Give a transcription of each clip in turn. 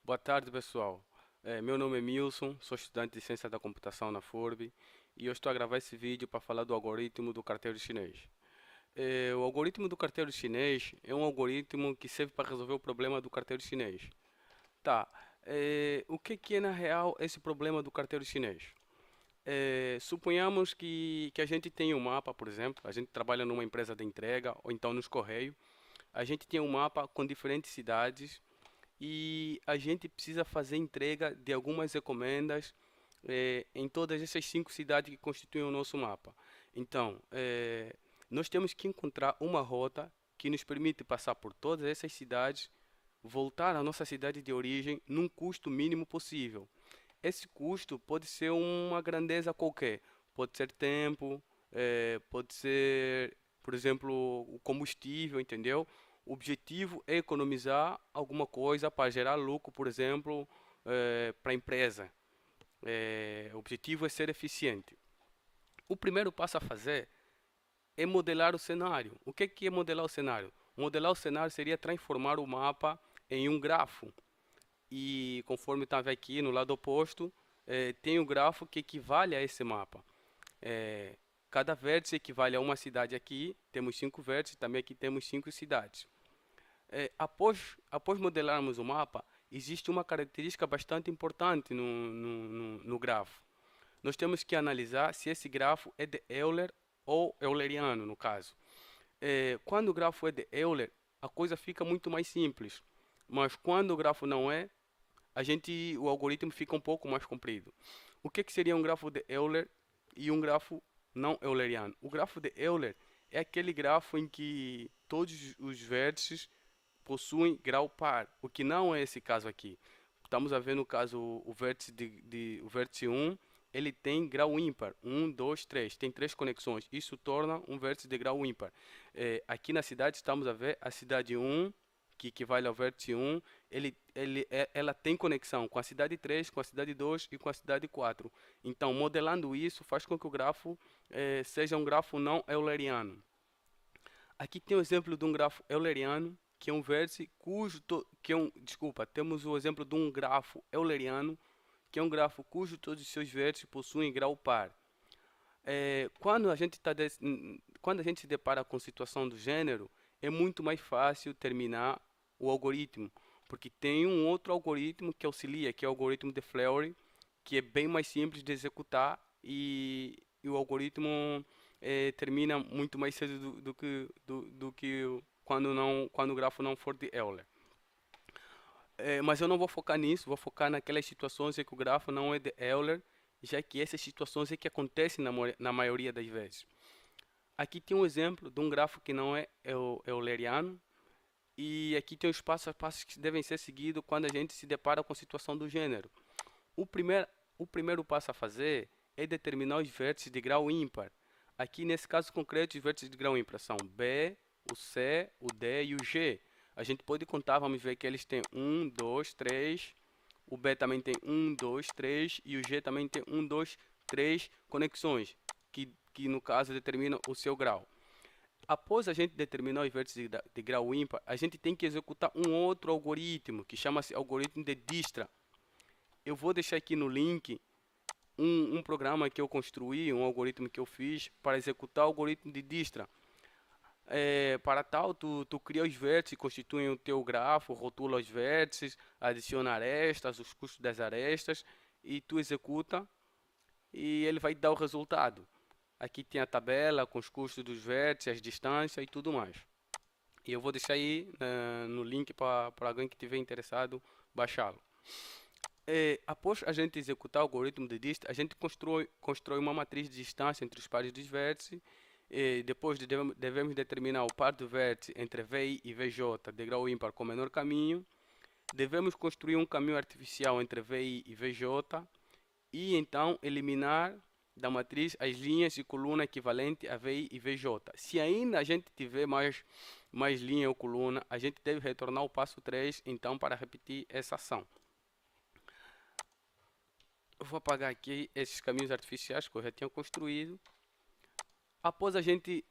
Boa tarde, pessoal. Meu nome é Milson, sou estudante de Ciência da Computação na FURB e eu estou a gravar esse vídeo para falar do algoritmo do carteiro chinês. O algoritmo do carteiro chinês é um algoritmo que serve para resolver o problema do carteiro chinês. Tá, o que é na real esse problema do carteiro chinês? Suponhamos que a gente tem um mapa, por exemplo, a gente trabalha numa empresa de entrega ou então nos Correios, a gente tem um mapa com diferentes cidades e a gente precisa fazer entrega de algumas encomendas em todas essas 5 cidades que constituem o nosso mapa. Então, nós temos que encontrar uma rota que nos permite passar por todas essas cidades, voltar à nossa cidade de origem num custo mínimo possível. Esse custo pode ser uma grandeza qualquer, pode ser tempo, pode ser, por exemplo, o combustível, entendeu? O objetivo é economizar alguma coisa para gerar lucro, por exemplo, para a empresa. O objetivo é ser eficiente. O primeiro passo a fazer é modelar o cenário. O que é modelar o cenário? Modelar o cenário seria transformar o mapa em um grafo. E conforme estava aqui no lado oposto, tem um grafo que equivale a esse mapa. É, Cada vértice equivale a uma cidade aqui, temos 5 vértices, também aqui temos 5 cidades. Após modelarmos o mapa, existe uma característica bastante importante no grafo. Nós temos que analisar se esse grafo é de Euler ou euleriano, no caso. Quando o grafo é de Euler, a coisa fica muito mais simples. Mas quando o grafo não é, o algoritmo fica um pouco mais comprido. O que seria um grafo de Euler e um grafo não euleriano? O grafo de Euler é aquele grafo em que todos os vértices possuem grau par, o que não é esse caso aqui. Estamos a ver no caso o vértice 1, ele tem grau ímpar, 1, 2, 3, tem 3 conexões, isso torna um vértice de grau ímpar. Aqui na cidade estamos a ver a cidade 1, que equivale ao vértice 1, ela tem conexão com a cidade 3, com a cidade 2 e com a cidade 4. Então, modelando isso, faz com que o grafo seja um grafo não euleriano. Aqui tem o exemplo de um grafo euleriano, que é um vértice desculpa, temos o exemplo de um grafo euleriano, que é um grafo cujo todos os seus vértices possuem grau par. Quando a gente se depara com situação do gênero, é muito mais fácil terminar o algoritmo, porque tem um outro algoritmo que auxilia, que é o algoritmo de Fleury, que é bem mais simples de executar e o algoritmo termina muito mais cedo do que quando o grafo não for de Euler. Mas eu não vou focar nisso, vou focar naquelas situações em que o grafo não é de Euler, já que essas situações é que acontecem na maioria das vezes. Aqui tem um exemplo de um grafo que não é euleriano, e aqui tem os passos a passos que devem ser seguidos quando a gente se depara com a situação do gênero. O primeiro, o primeiro passo a fazer é determinar os vértices de grau ímpar. Aqui, nesse caso concreto, os vértices de grau ímpar são B, o C, o D e o G. A gente pode contar, vamos ver que eles têm 1, 2, 3. O B também tem 1, 2, 3. E o G também tem 1, 2, 3 conexões, que no caso determinam o seu grau. Após a gente determinar os vértices de grau ímpar, a gente tem que executar um outro algoritmo, que chama-se algoritmo de Dijkstra. Eu vou deixar aqui no link um programa que eu construí, um algoritmo que eu fiz para executar o algoritmo de Dijkstra. Para tal, tu cria os vértices, constitui o teu grafo, rotula os vértices, adiciona arestas, os custos das arestas, e tu executa e ele vai te dar o resultado. Aqui tem a tabela com os custos dos vértices, as distâncias e tudo mais. E eu vou deixar aí no link para alguém que estiver interessado baixá-lo. Após a gente executar o algoritmo de Dijkstra, a gente constrói uma matriz de distância entre os pares dos vértices. Depois devemos determinar o par do vértice entre VI e VJ de grau ímpar com o menor caminho. Devemos construir um caminho artificial entre VI e VJ e então eliminar da matriz as linhas e coluna equivalente a VI e VJ. Se ainda a gente tiver mais linha ou coluna, a gente deve retornar ao passo 3, então, para repetir essa ação. Eu vou apagar aqui esses caminhos artificiais que eu já tinha construído. Após a gente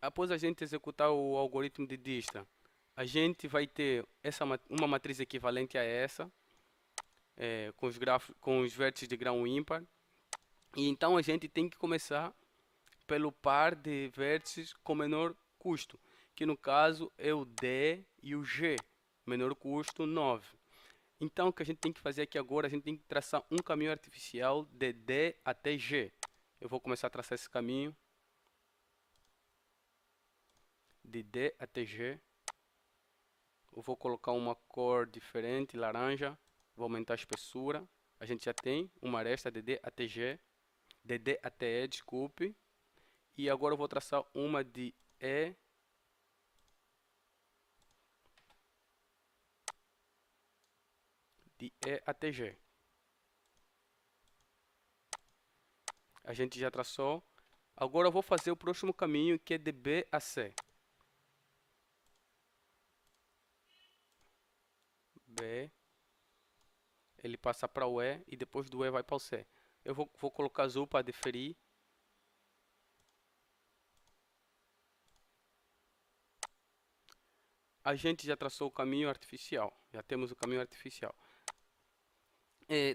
executar o algoritmo de Dijkstra, a gente vai ter uma matriz equivalente a essa. com os vértices de grau ímpar. E então a gente tem que começar pelo par de vértices com menor custo, que no caso é o D e o G, menor custo 9. Então o que a gente tem que fazer aqui agora, a gente tem que traçar um caminho artificial de D até G. Eu vou começar a traçar esse caminho de D até G. Eu vou colocar uma cor diferente, laranja. Vou aumentar a espessura. A gente já tem uma aresta de D até G, de D até E, desculpe. E agora eu vou traçar uma de E até G. A gente já traçou. Agora eu vou fazer o próximo caminho, que é de B a C. B, ele passa para o E e depois do E vai para o C. Eu vou colocar azul para diferir. A gente já traçou o caminho artificial. Já temos o caminho artificial.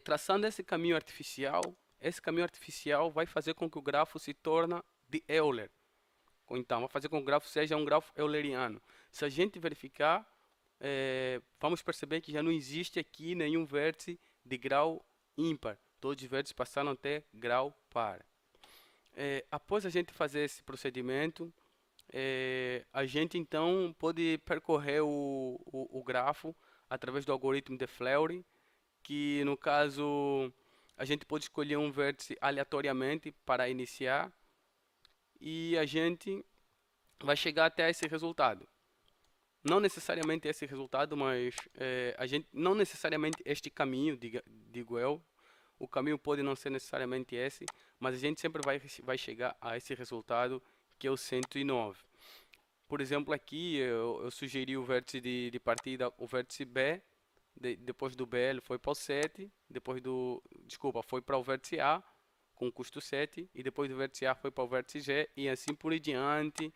Traçando esse caminho artificial vai fazer com que o grafo se torne de Euler. Então, vai fazer com que o grafo seja um grafo euleriano. Se a gente verificar, vamos perceber que já não existe aqui nenhum vértice de grau ímpar. Todos os vértices passaram a ter grau par. Após a gente fazer esse procedimento, a gente então pode percorrer o grafo através do algoritmo de Fleury, que no caso a gente pode escolher um vértice aleatoriamente para iniciar e a gente vai chegar até esse resultado. Não necessariamente esse resultado, mas a gente não necessariamente este caminho, digo eu. O caminho pode não ser necessariamente esse, mas a gente sempre vai chegar a esse resultado, que é o 109. Por exemplo, aqui eu sugeri o vértice de partida, o vértice B. Depois do B ele foi para o 7, foi para o vértice A com custo 7 e depois do vértice A foi para o vértice G e assim por diante.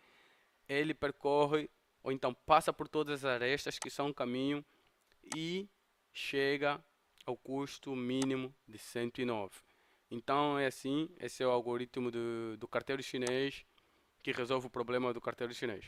Ele percorre ou então passa por todas as arestas que são um caminho e chega ao custo mínimo de 109. Então é assim, esse é o algoritmo do carteiro chinês que resolve o problema do carteiro chinês.